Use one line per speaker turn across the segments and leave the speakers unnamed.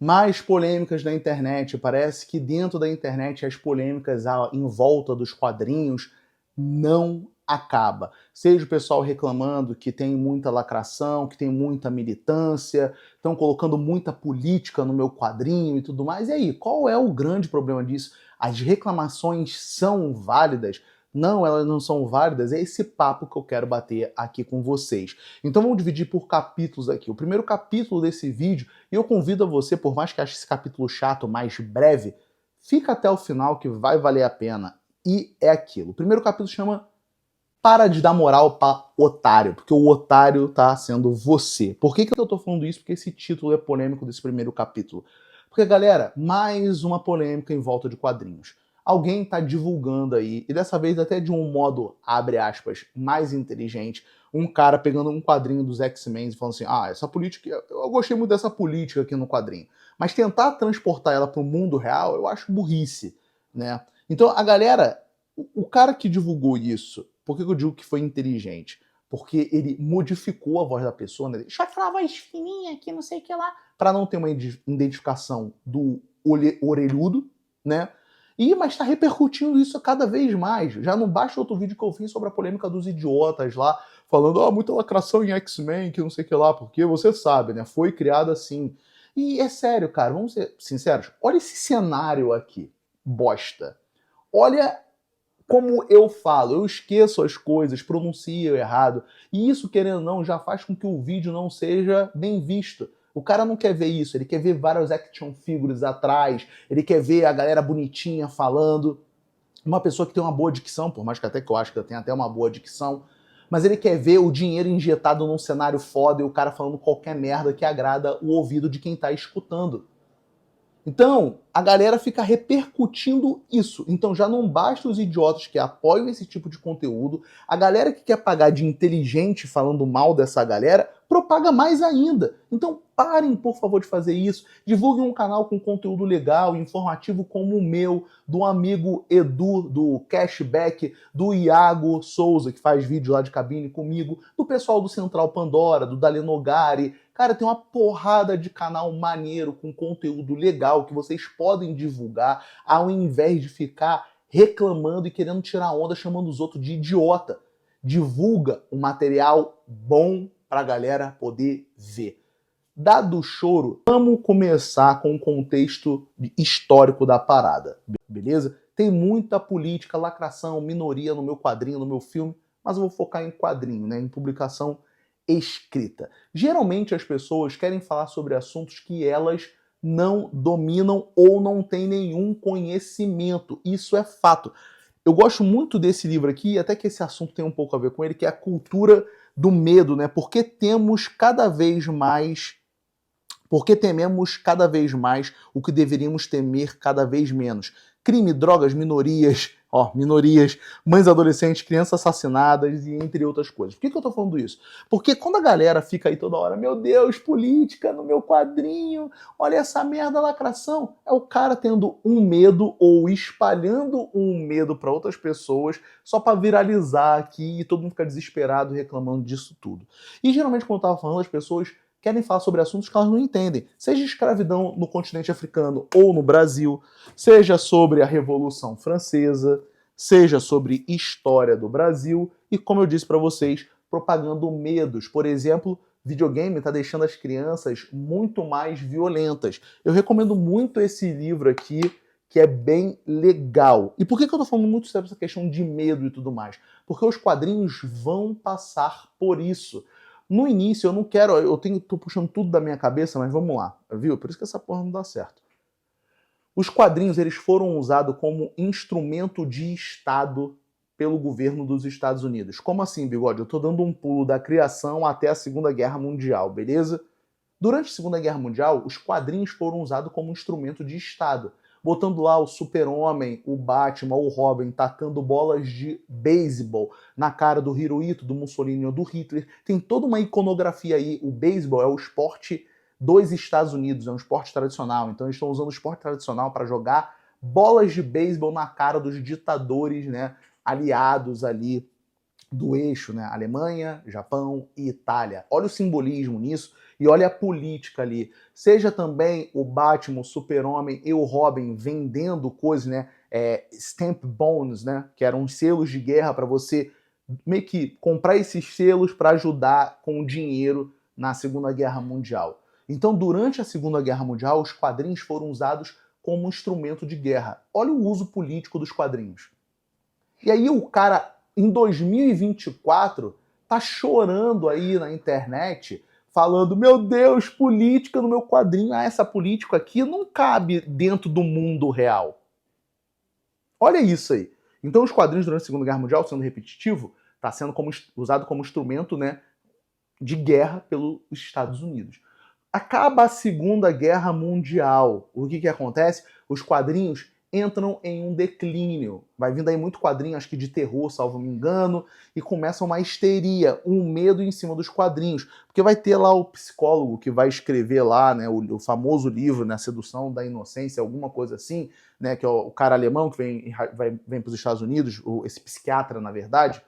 Mais polêmicas na internet. Parece que dentro da internet as polêmicas em volta dos quadrinhos não acaba. Seja o pessoal reclamando que tem muita lacração, que tem muita militância, estão colocando muita política no meu quadrinho e tudo mais. E aí, qual é o grande problema disso? As reclamações são válidas? Não, elas não são válidas. É esse papo que eu quero bater aqui com vocês. Então vamos dividir por capítulos aqui. O primeiro capítulo desse vídeo, e eu convido a você, por mais que ache esse capítulo chato, mais breve, fica até o final que vai valer a pena. E é aquilo. O primeiro capítulo chama Para de dar moral pra otário, porque o otário tá sendo você. Por que eu tô falando isso? Porque esse título é polêmico desse primeiro capítulo. Porque, galera, mais uma polêmica em volta de quadrinhos. Alguém tá divulgando aí, e dessa vez até de um modo, abre aspas, mais inteligente, um cara pegando um quadrinho dos X-Men e falando assim, essa política, eu gostei muito dessa política aqui no quadrinho. Mas tentar transportar ela pro mundo real, eu acho burrice, né? Então, a galera, o cara que divulgou isso, por que eu digo que foi inteligente? Porque ele modificou a voz da pessoa, né? Deixa aquela voz fininha aqui, não sei o que lá, para não ter uma identificação do orelhudo, né? Mas está repercutindo isso cada vez mais. Já não basta outro vídeo que eu fiz sobre a polêmica dos idiotas lá, falando, muita lacração em X-Men, que não sei o que lá, porque você sabe, né? Foi criado assim. E é sério, cara, vamos ser sinceros. Olha esse cenário aqui, bosta. Olha como eu falo, eu esqueço as coisas, pronuncio errado, e isso, querendo ou não, já faz com que o vídeo não seja bem visto. O cara não quer ver isso, ele quer ver vários action figures atrás, ele quer ver a galera bonitinha falando, uma pessoa que tem uma boa dicção, por mais que até que eu acho que eu tenho até uma boa dicção, mas ele quer ver o dinheiro injetado num cenário foda e o cara falando qualquer merda que agrada o ouvido de quem tá escutando. Então, a galera fica repercutindo isso. Então já não basta os idiotas que apoiam esse tipo de conteúdo, a galera que quer pagar de inteligente falando mal dessa galera, propaga mais ainda. Então parem, por favor, de fazer isso. Divulguem um canal com conteúdo legal, informativo como o meu, do amigo Edu, do Cashback, do Iago Souza, que faz vídeo lá de cabine comigo, do pessoal do Central Pandora, do Dalenogari. Cara, tem uma porrada de canal maneiro, com conteúdo legal, que vocês podem divulgar, ao invés de ficar reclamando e querendo tirar onda, chamando os outros de idiota. Divulga um material bom pra galera poder ver. Dado o choro, vamos começar com o contexto histórico da parada, beleza? Tem muita política, lacração, minoria no meu quadrinho, no meu filme, mas eu vou focar em quadrinho, né? Em publicação escrita. Geralmente as pessoas querem falar sobre assuntos que elas não dominam ou não têm nenhum conhecimento. Isso é fato. Eu gosto muito desse livro aqui, até que esse assunto tem um pouco a ver com ele, que é a cultura do medo, né? Porque tememos cada vez mais o que deveríamos temer cada vez menos. Crime, drogas, minorias, mães adolescentes, crianças assassinadas e entre outras coisas. Por que eu tô falando isso? Porque quando a galera fica aí toda hora, meu Deus, política no meu quadrinho, olha essa merda, lacração, é o cara tendo um medo ou espalhando um medo para outras pessoas só para viralizar aqui e todo mundo fica desesperado reclamando disso tudo. E geralmente, como eu tava falando, as pessoas querem falar sobre assuntos que elas não entendem. Seja escravidão no continente africano ou no Brasil, seja sobre a Revolução Francesa, seja sobre história do Brasil e, como eu disse para vocês, propagando medos. Por exemplo, videogame está deixando as crianças muito mais violentas. Eu recomendo muito esse livro aqui, que é bem legal. E por que eu tô falando muito sobre essa questão de medo e tudo mais? Porque os quadrinhos vão passar por isso. No início, eu não quero, tô puxando tudo da minha cabeça, mas vamos lá, viu? Por isso que essa porra não dá certo. Os quadrinhos, eles foram usados como instrumento de Estado pelo governo dos Estados Unidos. Como assim, Bigode? Eu tô dando um pulo da criação até a Segunda Guerra Mundial, beleza? Durante a Segunda Guerra Mundial, os quadrinhos foram usados como instrumento de Estado, botando lá o Super-Homem, o Batman, o Robin, tacando bolas de beisebol na cara do Hirohito, do Mussolini ou do Hitler. Tem toda uma iconografia aí. O beisebol é o esporte dos Estados Unidos, é um esporte tradicional. Então eles estão usando o esporte tradicional para jogar bolas de beisebol na cara dos ditadores, né, aliados ali do eixo, né? Alemanha, Japão e Itália. Olha o simbolismo nisso e olha a política ali. Seja também o Batman, o Super-Homem e o Robin vendendo coisas, né? Stamp bonds, né? Que eram selos de guerra para você meio que comprar esses selos para ajudar com o dinheiro na Segunda Guerra Mundial. Então, durante a Segunda Guerra Mundial, os quadrinhos foram usados como instrumento de guerra. Olha o uso político dos quadrinhos. E aí o cara, em 2024, tá chorando aí na internet, falando, meu Deus, política no meu quadrinho. Ah, essa política aqui não cabe dentro do mundo real. Olha isso aí. Então os quadrinhos durante a Segunda Guerra Mundial, sendo repetitivo, está sendo usado como instrumento, né, de guerra pelos Estados Unidos. Acaba a Segunda Guerra Mundial. O que acontece? Os quadrinhos entram em um declínio. Vai vindo aí muito quadrinho, acho que de terror, salvo me engano, e começa uma histeria, um medo em cima dos quadrinhos. Porque vai ter lá o psicólogo que vai escrever lá, né, o famoso livro, né, Sedução da Inocência, alguma coisa assim, né, que é o cara alemão que vem para os Estados Unidos, esse psiquiatra, na verdade.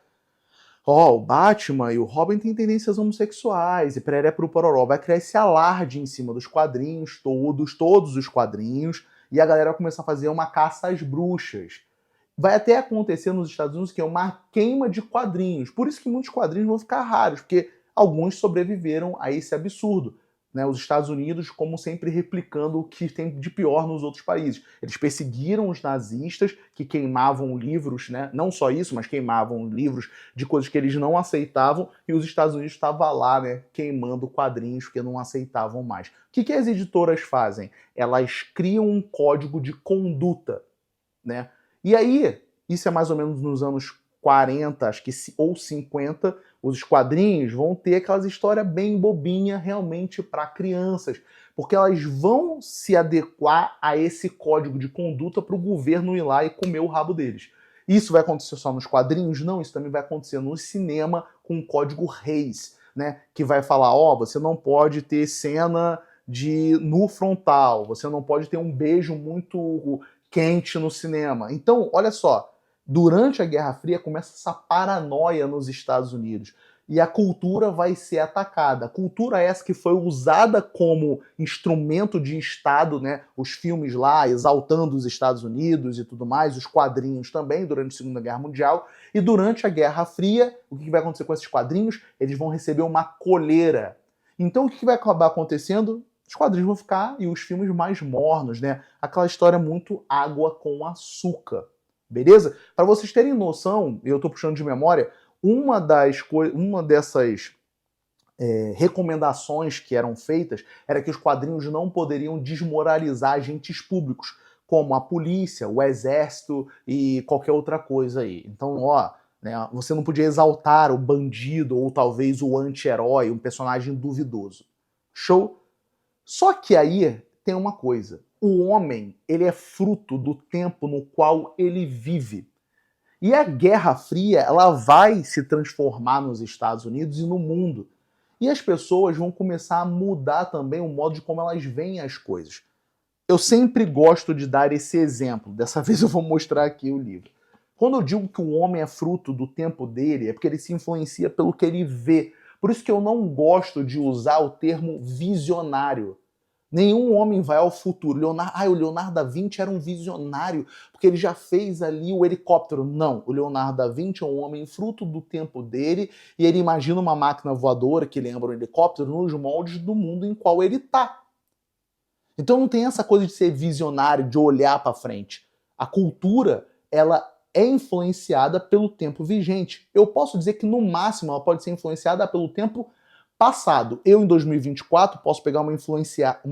O Batman e o Robin têm tendências homossexuais, e pereré pro pororó. Vai criar esse alarde em cima dos quadrinhos, todos os quadrinhos, e a galera vai começar a fazer uma caça às bruxas. Vai até acontecer nos Estados Unidos que é uma queima de quadrinhos. Por isso que muitos quadrinhos vão ficar raros, porque alguns sobreviveram a esse absurdo. Né, os Estados Unidos, como sempre, replicando o que tem de pior nos outros países. Eles perseguiram os nazistas, que queimavam livros, né, não só isso, mas queimavam livros de coisas que eles não aceitavam, e os Estados Unidos estavam lá, né, queimando quadrinhos que não aceitavam mais. O que as editoras fazem? Elas criam um código de conduta. Né? E aí, isso é mais ou menos nos anos 40, acho que, ou 50, os quadrinhos vão ter aquelas histórias bem bobinha realmente para crianças, porque elas vão se adequar a esse código de conduta para o governo ir lá e comer o rabo deles. Isso vai acontecer só nos quadrinhos? Não, isso também vai acontecer no cinema com o código Reis, né? Que vai falar, você não pode ter cena de nu frontal, você não pode ter um beijo muito quente no cinema. Então, olha só, durante a Guerra Fria começa essa paranoia nos Estados Unidos. E a cultura vai ser atacada. A cultura essa que foi usada como instrumento de Estado, né? Os filmes lá exaltando os Estados Unidos e tudo mais, os quadrinhos também, durante a Segunda Guerra Mundial. E durante a Guerra Fria, o que vai acontecer com esses quadrinhos? Eles vão receber uma coleira. Então o que vai acabar acontecendo? Os quadrinhos vão ficar, e os filmes mais mornos, né? Aquela história muito água com açúcar. Beleza? Para vocês terem noção, eu estou puxando de memória, uma dessas recomendações que eram feitas era que os quadrinhos não poderiam desmoralizar agentes públicos, como a polícia, o exército e qualquer outra coisa aí. Então, né, você não podia exaltar o bandido ou talvez o anti-herói, um personagem duvidoso. Show? Só que aí tem uma coisa. O homem, ele é fruto do tempo no qual ele vive. E a Guerra Fria, ela vai se transformar nos Estados Unidos e no mundo. E as pessoas vão começar a mudar também o modo de como elas veem as coisas. Eu sempre gosto de dar esse exemplo. Dessa vez eu vou mostrar aqui o livro. Quando eu digo que o homem é fruto do tempo dele, é porque ele se influencia pelo que ele vê. Por isso que eu não gosto de usar o termo visionário. Nenhum homem vai ao futuro. O Leonardo da Vinci era um visionário, porque ele já fez ali o helicóptero. Não, o Leonardo da Vinci é um homem fruto do tempo dele, e ele imagina uma máquina voadora que lembra um helicóptero nos moldes do mundo em qual ele está. Então não tem essa coisa de ser visionário, de olhar para frente. A cultura, ela é influenciada pelo tempo vigente. Eu posso dizer que no máximo ela pode ser influenciada pelo tempo passado. Eu, em 2024, posso pegar uma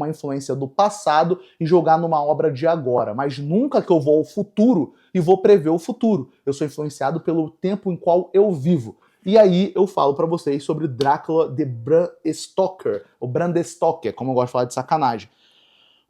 influência do passado e jogar numa obra de agora, mas nunca que eu vou ao futuro e vou prever o futuro. Eu sou influenciado pelo tempo em qual eu vivo. E aí eu falo pra vocês sobre Drácula de Bram Stoker, ou Bram Stoker, como eu gosto de falar de sacanagem.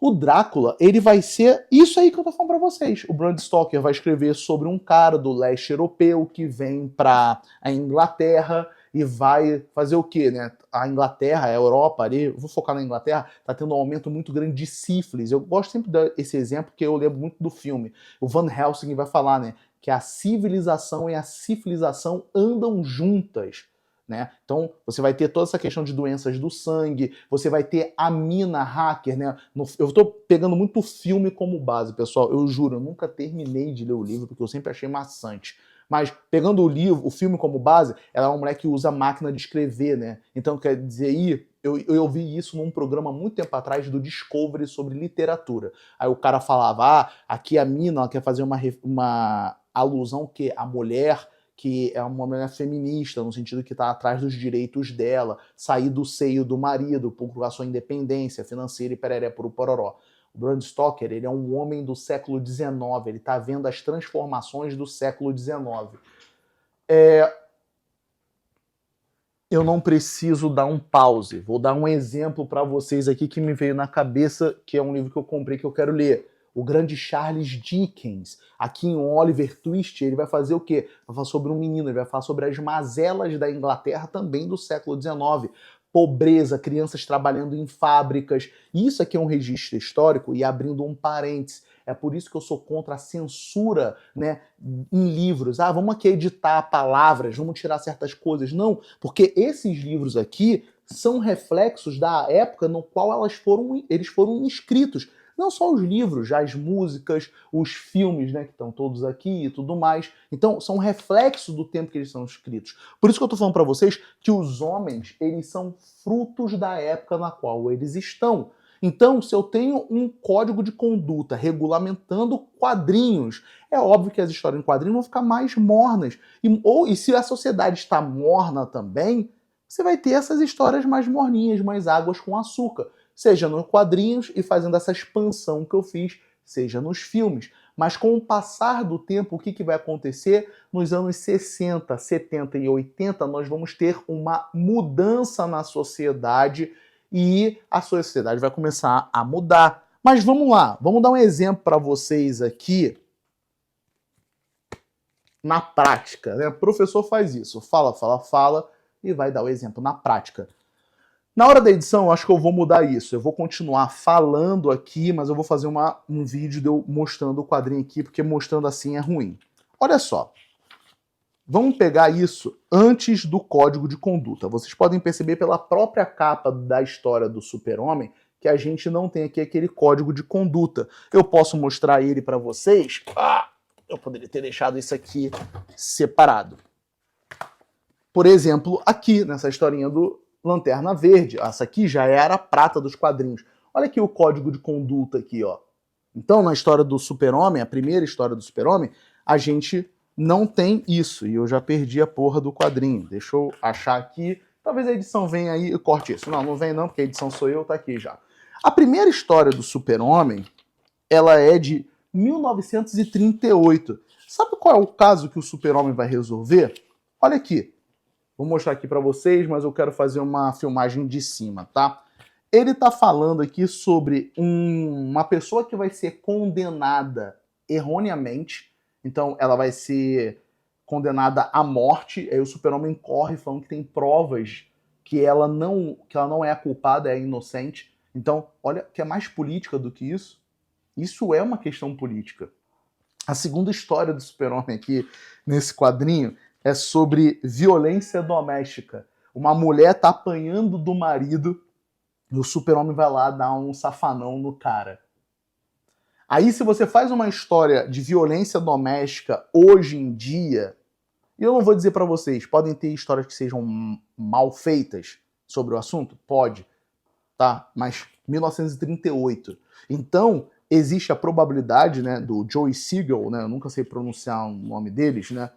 O Drácula, ele vai ser isso aí que eu tô falando pra vocês. O Bram Stoker vai escrever sobre um cara do leste europeu que vem pra Inglaterra e vai fazer o quê, né? A Inglaterra, a Europa ali, vou focar na Inglaterra, tá tendo um aumento muito grande de sífilis. Eu gosto sempre de dar esse exemplo porque eu lembro muito do filme. O Van Helsing vai falar, né, que a civilização e a sifilização andam juntas. Né? Então, você vai ter toda essa questão de doenças do sangue, você vai ter a mina hacker, né? Eu estou pegando muito o filme como base, pessoal. Eu juro, eu nunca terminei de ler o livro, porque eu sempre achei maçante. Mas, pegando o filme como base, ela é uma mulher que usa máquina de escrever, né? Então, quer dizer, eu ouvi isso num programa muito tempo atrás do Discovery sobre literatura. Aí o cara falava, aqui a mina ela quer fazer uma alusão que a mulher que é uma mulher feminista, no sentido que está atrás dos direitos dela, sair do seio do marido, procurar sua independência financeira e pereré por pororó. O Bram Stoker, ele é um homem do século XIX, ele está vendo as transformações do século XIX. Eu não preciso dar um pause, vou dar um exemplo para vocês aqui que me veio na cabeça, que é um livro que eu comprei que eu quero ler. O grande Charles Dickens, aqui em Oliver Twist, ele vai fazer o quê? Vai falar sobre um menino, ele vai falar sobre as mazelas da Inglaterra também do século XIX. Pobreza, crianças trabalhando em fábricas. Isso aqui é um registro histórico e abrindo um parênteses. É por isso que eu sou contra a censura, né, em livros. Vamos aqui editar palavras, vamos tirar certas coisas. Não, porque esses livros aqui são reflexos da época no qual eles foram escritos. Não só os livros, já as músicas, os filmes, né, que estão todos aqui e tudo mais. Então, são reflexos do tempo que eles são escritos. Por isso que eu estou falando para vocês que os homens, eles são frutos da época na qual eles estão. Então, se eu tenho um código de conduta regulamentando quadrinhos, é óbvio que as histórias em quadrinhos vão ficar mais mornas. E se a sociedade está morna também, você vai ter essas histórias mais morninhas, mais águas com açúcar. Seja nos quadrinhos e fazendo essa expansão que eu fiz, seja nos filmes. Mas com o passar do tempo, o que vai acontecer? Nos anos 60, 70 e 80, nós vamos ter uma mudança na sociedade e a sociedade vai começar a mudar. Mas vamos lá, vamos dar um exemplo para vocês aqui na prática. Né? O professor faz isso, fala e vai dar o exemplo na prática. Na hora da edição, eu acho que eu vou mudar isso. Eu vou continuar falando aqui, mas eu vou fazer um vídeo de eu mostrando o quadrinho aqui, porque mostrando assim é ruim. Olha só. Vamos pegar isso antes do código de conduta. Vocês podem perceber pela própria capa da história do Super-Homem que a gente não tem aqui aquele código de conduta. Eu posso mostrar ele para vocês. Eu poderia ter deixado isso aqui separado. Por exemplo, aqui nessa historinha do Lanterna Verde. Essa aqui já era a prata dos quadrinhos. Olha aqui o código de conduta aqui, ó. Então, na história do Super-Homem, a primeira história do Super-Homem, a gente não tem isso. E eu já perdi a porra do quadrinho. Deixa eu achar aqui. Talvez a edição venha aí e corte isso. Não vem não, porque a edição sou eu, tá aqui já. A primeira história do Super-Homem, ela é de 1938. Sabe qual é o caso que o Super-Homem vai resolver? Olha aqui. Vou mostrar aqui para vocês, mas eu quero fazer uma filmagem de cima, tá? Ele está falando aqui sobre uma pessoa que vai ser condenada erroneamente. Então, ela vai ser condenada à morte. Aí o Super-Homem corre falando que tem provas que ela não é a culpada, é a inocente. Então, olha, que é mais política do que isso. Isso é uma questão política. A segunda história do Super-Homem aqui, nesse quadrinho, é sobre violência doméstica. Uma mulher tá apanhando do marido e o Super-Homem vai lá dar um safanão no cara. Aí, se você faz uma história de violência doméstica hoje em dia, e eu não vou dizer para vocês, podem ter histórias que sejam mal feitas sobre o assunto? Pode, tá? Mas 1938. Então, existe a probabilidade, né, do Joey Siegel, né, eu nunca sei pronunciar o nome deles, né,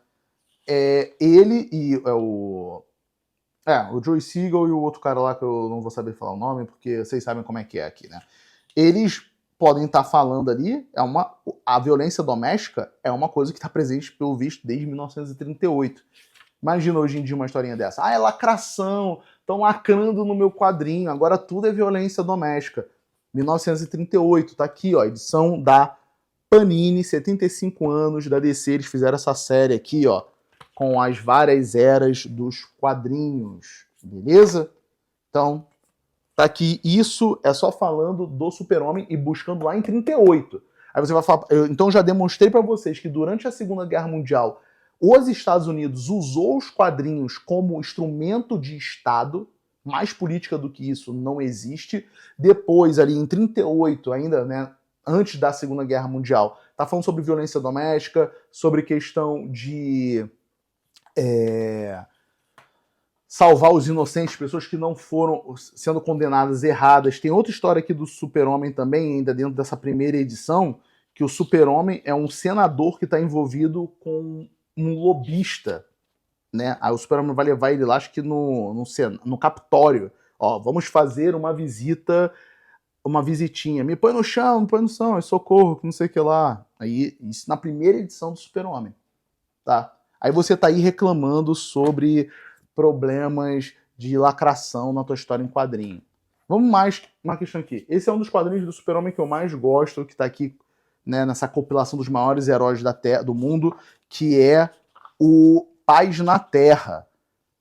ele e o Joey Siegel e o outro cara lá que eu não vou saber falar o nome, porque vocês sabem como é que é aqui, né? Eles podem estar falando ali, a violência doméstica é uma coisa que está presente, pelo visto, desde 1938. Imagina hoje em dia uma historinha dessa. É lacração, estão lacrando no meu quadrinho, agora tudo é violência doméstica. 1938, tá aqui, ó, edição da Panini, 75 anos da DC, eles fizeram essa série aqui, ó. com as várias eras dos quadrinhos, beleza? Então, tá aqui, isso é só falando do Super-Homem e buscando lá em 38. Aí você vai falar, então já demonstrei para vocês que durante a Segunda Guerra Mundial os Estados Unidos usou os quadrinhos como instrumento de Estado, mais política do que isso não existe. Depois, ali em 38, ainda, né, antes da Segunda Guerra Mundial, tá falando sobre violência doméstica, sobre questão de salvar os inocentes, pessoas que não foram sendo condenadas erradas. Tem outra história aqui do Super-Homem também, ainda dentro dessa primeira edição, que o Super-Homem é um senador que está envolvido com um lobista, né? Aí o Super-Homem vai levar ele lá, acho que no Capitólio. Ó, vamos fazer uma visita, uma visitinha. Me põe no chão, me põe no chão, socorro, não sei o que lá. Aí, isso na primeira edição do Super-Homem, tá? Aí você tá aí reclamando sobre problemas de lacração na tua história em quadrinho. Vamos mais uma questão aqui. Esse é um dos quadrinhos do Super-Homem que eu mais gosto, que tá aqui, né, nessa compilação dos maiores heróis do mundo, que é o Paz na Terra.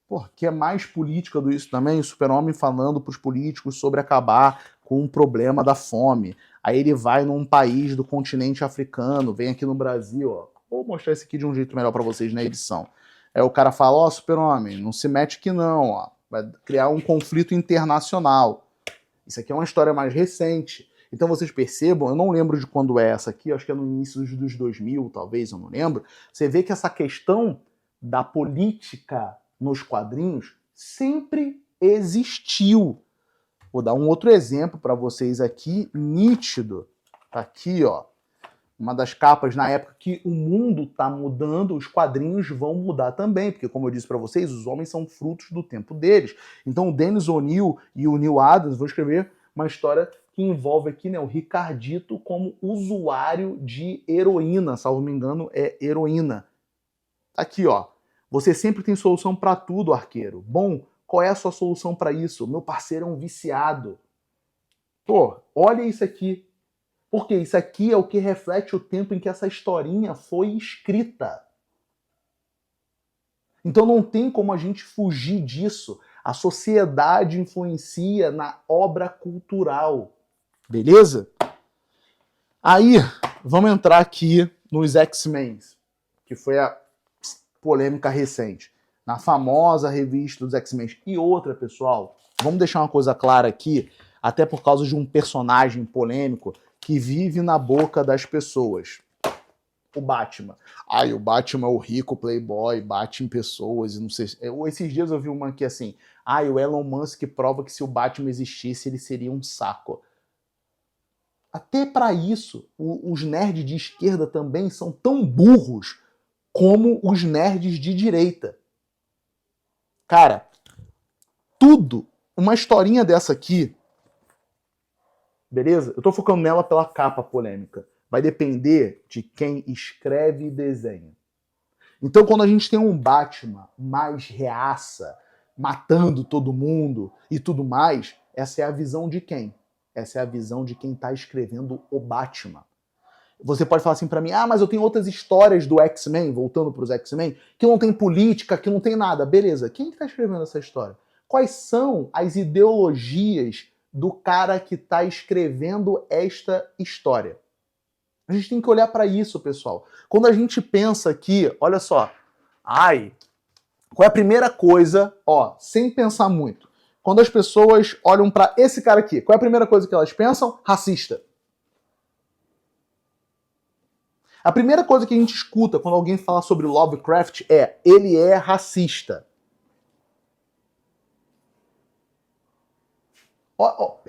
Pô, que é mais política do isso também, o Super-Homem falando pros políticos sobre acabar com o problema da fome. Aí ele vai num país do continente africano, vem aqui no Brasil, ó. Vou mostrar esse aqui de um jeito melhor para vocês na edição. Aí o cara fala, ó, Super-Homem, não se mete aqui não, ó. Vai criar um conflito internacional. Isso aqui é uma história mais recente. Então vocês percebam, eu não lembro de quando é essa aqui, acho que é no início dos 2000, talvez, eu não lembro. Você vê que essa questão da política nos quadrinhos sempre existiu. Vou dar um outro exemplo para vocês aqui, nítido. Tá aqui, ó. Uma das capas na época que o mundo está mudando, os quadrinhos vão mudar também, porque como eu disse para vocês, os homens são frutos do tempo deles. Então o Dennis O'Neil e o Neil Adams vão escrever uma história que envolve aqui, né, o Ricardito como usuário de heroína, salvo me engano, é heroína. Aqui, ó. Você sempre tem solução para tudo, arqueiro. Bom, qual é a sua solução para isso? Meu parceiro é um viciado. Pô, olha isso aqui. Porque isso aqui é o que reflete o tempo em que essa historinha foi escrita. Então não tem como a gente fugir disso. A sociedade influencia na obra cultural. Beleza? Aí, vamos entrar aqui nos X-Men, que foi a polêmica recente. Na famosa revista dos X-Men. E outra, pessoal, vamos deixar uma coisa clara aqui, até por causa de um personagem polêmico que vive na boca das pessoas. O Batman. Ai, o Batman é o rico playboy, bate em pessoas e não sei... Esses dias eu vi uma aqui assim, ai, o Elon Musk prova que se o Batman existisse, ele seria um saco. Até para isso, os nerds de esquerda também são tão burros como os nerds de direita. Cara, tudo, uma historinha dessa aqui, beleza? Eu tô focando nela pela capa polêmica. Vai depender de quem escreve e desenha. Então, quando a gente tem um Batman mais reaça, matando todo mundo e tudo mais, essa é a visão de quem? Essa é a visão de quem tá escrevendo o Batman. Você pode falar assim pra mim, ah, mas eu tenho outras histórias do X-Men, voltando pros X-Men, que não tem política, que não tem nada. Beleza, quem que tá escrevendo essa história? Quais são as ideologias do cara que tá escrevendo esta história? A gente tem que olhar para isso, pessoal. Quando a gente pensa aqui, olha só, ai, qual é a primeira coisa, ó, sem pensar muito, quando as pessoas olham para esse cara aqui, qual é a primeira coisa que elas pensam? Racista. A primeira coisa que a gente escuta quando alguém fala sobre Lovecraft é ele é racista.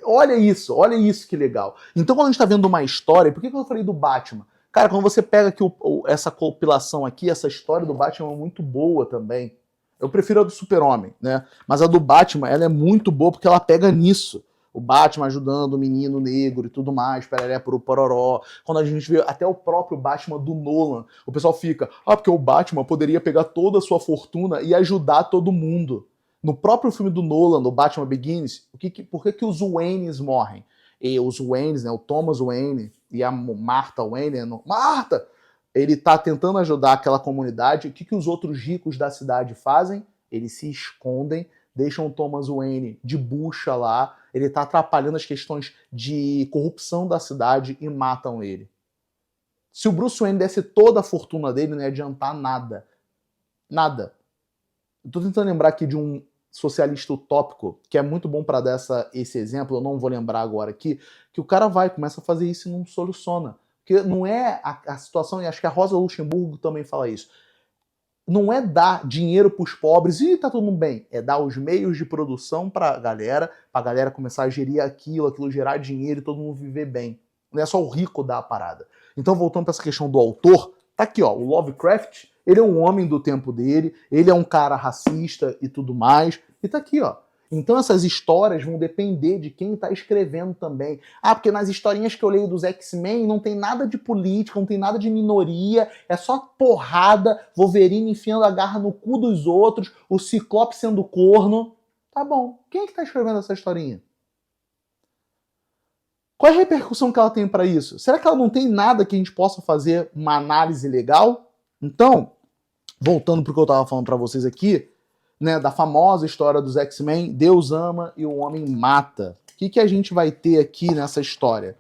Olha isso que legal. Então quando a gente tá vendo uma história, por que eu falei do Batman? Cara, quando você pega aqui essa compilação aqui, essa história do Batman é muito boa também. Eu prefiro a do Super-Homem, né? Mas a do Batman, ela é muito boa porque ela pega nisso. O Batman ajudando o menino negro e tudo mais, pereré pro pororó. Quando a gente vê até o próprio Batman do Nolan, o pessoal fica, porque o Batman poderia pegar toda a sua fortuna e ajudar todo mundo. No próprio filme do Nolan, do Batman Begins, por que os Waynes morrem? E os Waynes, né, o Thomas Wayne e a Martha Wayne, Martha! ele tá tentando ajudar aquela comunidade. O que os outros ricos da cidade fazem? Eles se escondem, deixam o Thomas Wayne de bucha lá, ele tá atrapalhando as questões de corrupção da cidade e matam ele. Se o Bruce Wayne desse toda a fortuna dele, não ia adiantar nada. Nada. Eu tô tentando lembrar aqui de um socialista utópico, que é muito bom para dar esse exemplo, eu não vou lembrar agora aqui, que o cara começa a fazer isso e não soluciona. Porque não é a situação, e acho que a Rosa Luxemburgo também fala isso, não é dar dinheiro para os pobres e tá tudo bem, é dar os meios de produção pra galera começar a gerir aquilo gerar dinheiro e todo mundo viver bem. Não é só o rico dar a parada. Então, voltando para essa questão do autor, tá aqui, ó, o Lovecraft, ele é um homem do tempo dele, ele é um cara racista e tudo mais, e tá aqui, ó. Então essas histórias vão depender de quem tá escrevendo também. Ah, porque nas historinhas que eu leio dos X-Men não tem nada de política, não tem nada de minoria, é só porrada, Wolverine enfiando a garra no cu dos outros, o Ciclope sendo corno. Tá bom, quem é que tá escrevendo essa historinha? Qual é a repercussão que ela tem para isso? Será que ela não tem nada que a gente possa fazer uma análise legal? Então, voltando para o que eu estava falando para vocês aqui, né, da famosa história dos X-Men, Deus ama e o homem mata. O que a gente vai ter aqui nessa história?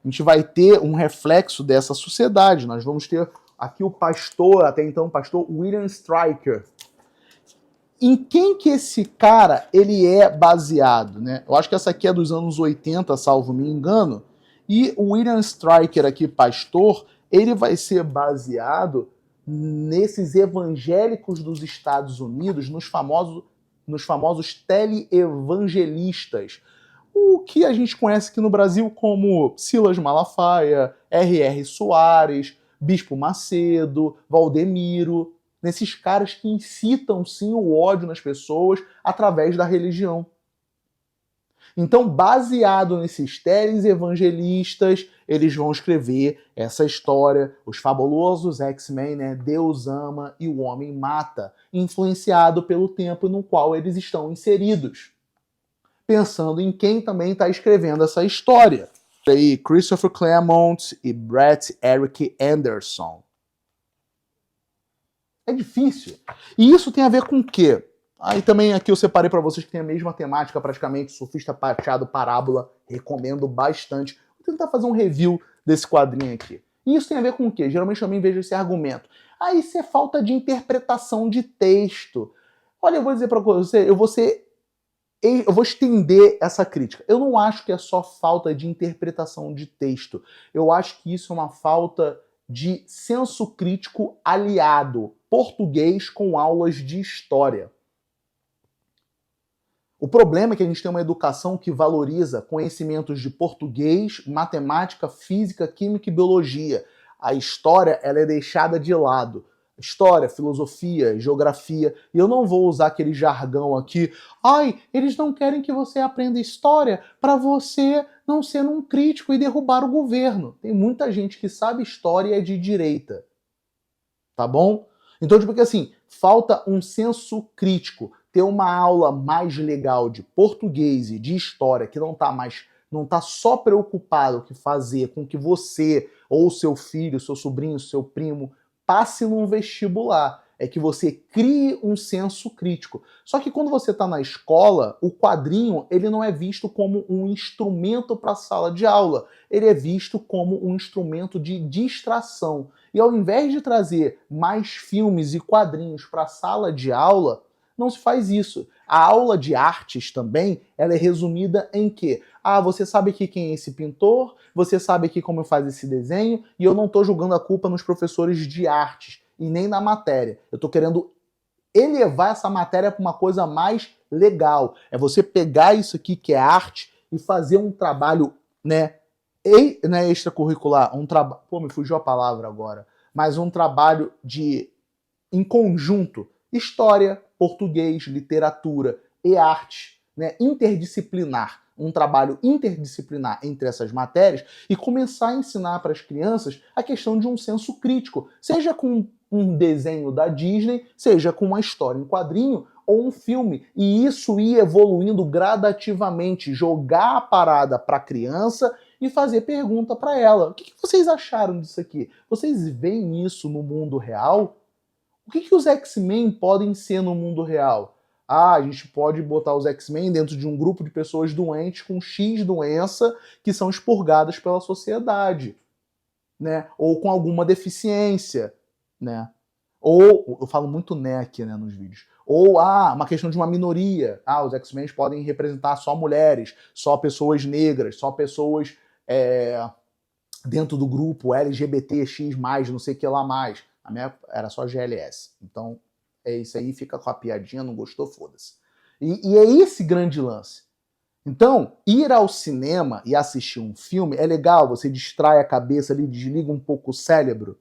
A gente vai ter um reflexo dessa sociedade. Nós vamos ter aqui o pastor, até então o pastor William Stryker. Em quem que esse cara ele é baseado, né? Eu acho que essa aqui é dos anos 80, salvo me engano. E o William Stryker aqui, pastor, ele vai ser baseado nesses evangélicos dos Estados Unidos, nos famosos teleevangelistas. O que a gente conhece aqui no Brasil como Silas Malafaia, R.R. Soares, Bispo Macedo, Valdemiro, nesses caras que incitam sim o ódio nas pessoas através da religião. Então, baseado nesses teleevangelistas, eles vão escrever essa história, os fabulosos X-Men, né? Deus ama e o homem mata, influenciado pelo tempo no qual eles estão inseridos. Pensando em quem também está escrevendo essa história. Aí, Christopher Claremont e Brett Eric Anderson. É difícil. E isso tem a ver com o quê? Aí também aqui eu separei para vocês que tem a mesma temática praticamente, Surfista Prateado, Parábola, recomendo bastante. Vou tentar fazer um review desse quadrinho aqui. E isso tem a ver com o quê? Geralmente também vejo esse argumento. Ah, isso é falta de interpretação de texto. Olha, eu vou dizer para você, eu vou estender essa crítica. Eu não acho que é só falta de interpretação de texto. Eu acho que isso é uma falta de senso crítico aliado, português com aulas de história. O problema é que a gente tem uma educação que valoriza conhecimentos de português, matemática, física, química e biologia. A história ela é deixada de lado. História, filosofia, geografia. E eu não vou usar aquele jargão aqui. Ai, eles não querem que você aprenda história para você não ser um crítico e derrubar o governo. Tem muita gente que sabe história e é de direita. Tá bom? Então, tipo que assim, falta um senso crítico. Ter uma aula mais legal de português e de história que não tá só preocupado que fazer com que você ou seu filho, seu sobrinho, seu primo passe num vestibular. É que você crie um senso crítico. Só que quando você está na escola, o quadrinho ele não é visto como um instrumento para a sala de aula. Ele é visto como um instrumento de distração. E ao invés de trazer mais filmes e quadrinhos para a sala de aula, não se faz isso. A aula de artes também, ela é resumida em quê? Ah, você sabe aqui quem é esse pintor, você sabe aqui como faz esse desenho, e eu não estou jogando a culpa nos professores de artes, e nem na matéria. Eu estou querendo elevar essa matéria para uma coisa mais legal. É você pegar isso aqui que é arte e fazer um trabalho, né, extracurricular, me fugiu a palavra agora, mas um trabalho em conjunto, história, português, literatura e arte, né, interdisciplinar, um trabalho interdisciplinar entre essas matérias e começar a ensinar para as crianças a questão de um senso crítico, seja com um desenho da Disney, seja com uma história em quadrinho ou um filme, e isso ir evoluindo gradativamente, jogar a parada para a criança e fazer pergunta para ela. O que vocês acharam disso aqui? Vocês veem isso no mundo real? O que os X-Men podem ser no mundo real? Ah, a gente pode botar os X-Men dentro de um grupo de pessoas doentes com X doença que são expurgadas pela sociedade, né? Ou com alguma deficiência, né? Ou, eu falo muito né aqui, né, nos vídeos. Ou, uma questão de uma minoria. Os X-Men podem representar só mulheres, só pessoas negras, só pessoas dentro do grupo LGBTX+, não sei o que lá mais. A minha era só GLS. Então, é isso aí, fica com a piadinha, não gostou, foda-se. E é esse grande lance. Então, ir ao cinema e assistir um filme é legal, você distrai a cabeça ali, desliga um pouco o cérebro,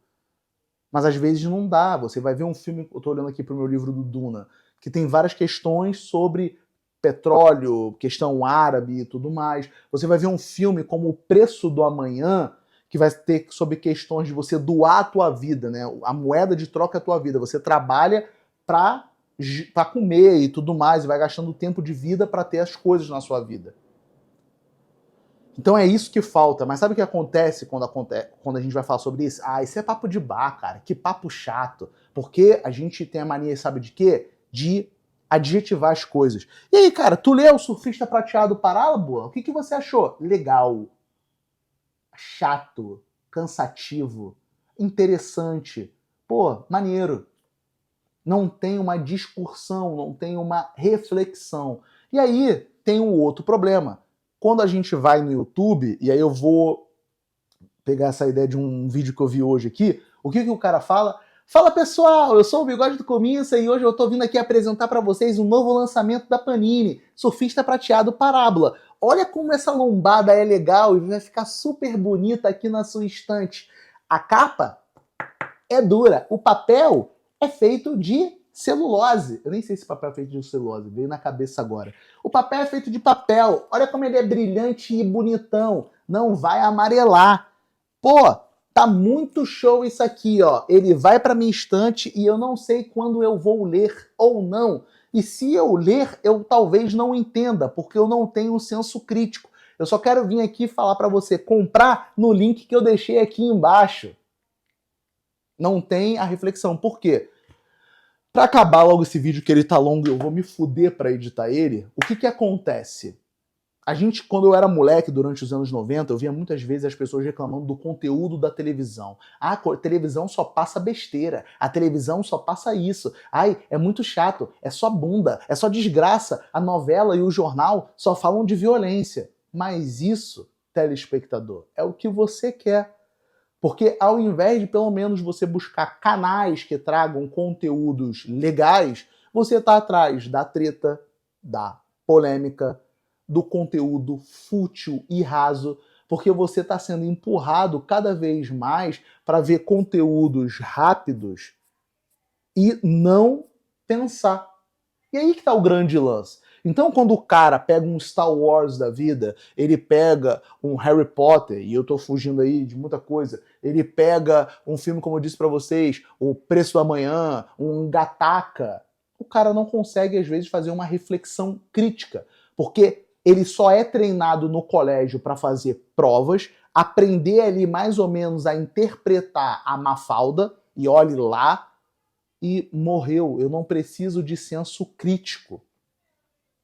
mas às vezes não dá. Você vai ver um filme, eu tô olhando aqui pro meu livro do Duna, que tem várias questões sobre petróleo, questão árabe e tudo mais. Você vai ver um filme como O Preço do Amanhã, que vai ter sobre questões de você doar a tua vida, né? A moeda de troca é a tua vida. Você trabalha para comer e tudo mais, e vai gastando tempo de vida para ter as coisas na sua vida. Então é isso que falta. Mas sabe o que acontece quando a gente vai falar sobre isso? Isso é papo de bar, cara. Que papo chato. Porque a gente tem a mania, sabe de quê? De adjetivar as coisas. E aí, cara, tu leu O Surfista Prateado Parábola? O que você achou? Legal. Chato. Cansativo. Interessante. Pô, maneiro. Não tem uma discussão, não tem uma reflexão. E aí tem um outro problema. Quando a gente vai no YouTube, e aí eu vou pegar essa ideia de um vídeo que eu vi hoje aqui, o que o cara fala? Fala pessoal, eu sou o Bigode do Cominça e hoje eu tô vindo aqui apresentar para vocês um novo lançamento da Panini, Surfista Prateado Parábola. Olha como essa lombada é legal e vai ficar super bonita aqui na sua estante. A capa é dura, o papel é feito de celulose. Eu nem sei se papel é feito de celulose, veio na cabeça agora. O papel é feito de papel. Olha como ele é brilhante e bonitão. Não vai amarelar. Pô, tá muito show isso aqui, ó. Ele vai pra minha estante e eu não sei quando eu vou ler ou não. E se eu ler, eu talvez não entenda, porque eu não tenho um senso crítico. Eu só quero vir aqui falar pra você comprar no link que eu deixei aqui embaixo. Não tem a reflexão. Por quê? Pra acabar logo esse vídeo, que ele tá longo e eu vou me fuder pra editar ele, o que acontece? A gente, quando eu era moleque, durante os anos 90, eu via muitas vezes as pessoas reclamando do conteúdo da televisão. A televisão só passa besteira, a televisão só passa isso. É muito chato, é só bunda, é só desgraça, a novela e o jornal só falam de violência. Mas isso, telespectador, é o que você quer. Porque ao invés de pelo menos você buscar canais que tragam conteúdos legais, você está atrás da treta, da polêmica, do conteúdo fútil e raso, porque você está sendo empurrado cada vez mais para ver conteúdos rápidos e não pensar. E aí que está o grande lance. Então, quando o cara pega um Star Wars da vida, ele pega um Harry Potter, e eu tô fugindo aí de muita coisa, ele pega um filme, como eu disse pra vocês, O Preço do Amanhã, um Gattaca, o cara não consegue, às vezes, fazer uma reflexão crítica, porque ele só é treinado no colégio para fazer provas, aprender ali mais ou menos a interpretar a Mafalda, e olhe lá, e morreu. Eu não preciso de senso crítico.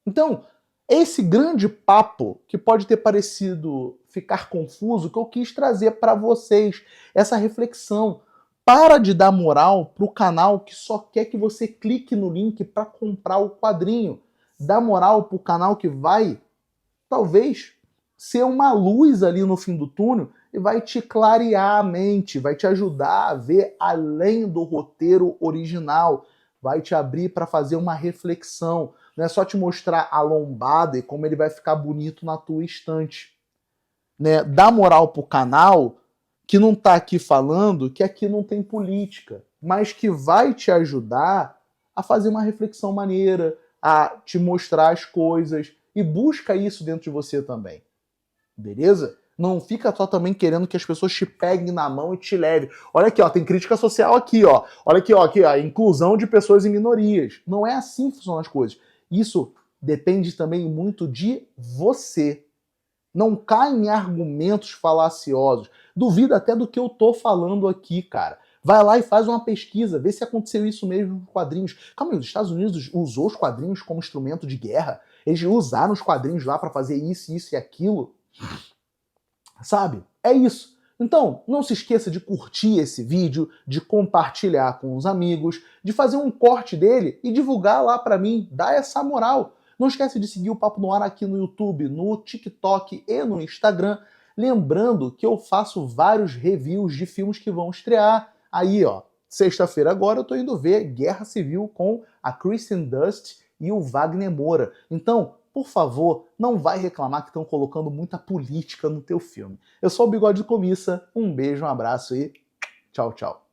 Então, esse grande papo, que pode ter parecido ficar confuso, que eu quis trazer para vocês, essa reflexão. Para de dar moral pro canal que só quer que você clique no link para comprar o quadrinho. Dá moral pro canal que vai, talvez, ser uma luz ali no fim do túnel e vai te clarear a mente, vai te ajudar a ver além do roteiro original, vai te abrir para fazer uma reflexão. Não é só te mostrar a lombada e como ele vai ficar bonito na tua estante. Né? Dá moral pro canal que não tá aqui falando que aqui não tem política, mas que vai te ajudar a fazer uma reflexão maneira, a te mostrar as coisas, e busca isso dentro de você também. Beleza? Não fica só também querendo que as pessoas te peguem na mão e te levem. Olha aqui, ó, tem crítica social aqui, ó. Olha aqui, ó, a inclusão de pessoas e minorias. Não é assim que funcionam as coisas. Isso depende também muito de você. Não cai em argumentos falaciosos. Duvida até do que eu tô falando aqui, cara. Vai lá e faz uma pesquisa, vê se aconteceu isso mesmo com quadrinhos. Calma aí, os Estados Unidos usou os quadrinhos como instrumento de guerra? Eles usaram os quadrinhos lá para fazer isso e aquilo? Sabe? É isso. Então, não se esqueça de curtir esse vídeo, de compartilhar com os amigos, de fazer um corte dele e divulgar lá pra mim, dá essa moral. Não esquece de seguir o Papo no Ar aqui no YouTube, no TikTok e no Instagram. Lembrando que eu faço vários reviews de filmes que vão estrear. Aí, ó, sexta-feira agora eu tô indo ver Guerra Civil com a Kristen Dunst e o Wagner Moura. Então, por favor, não vai reclamar que estão colocando muita política no teu filme. Eu sou o Bigode de Comissa, um beijo, um abraço e tchau, tchau.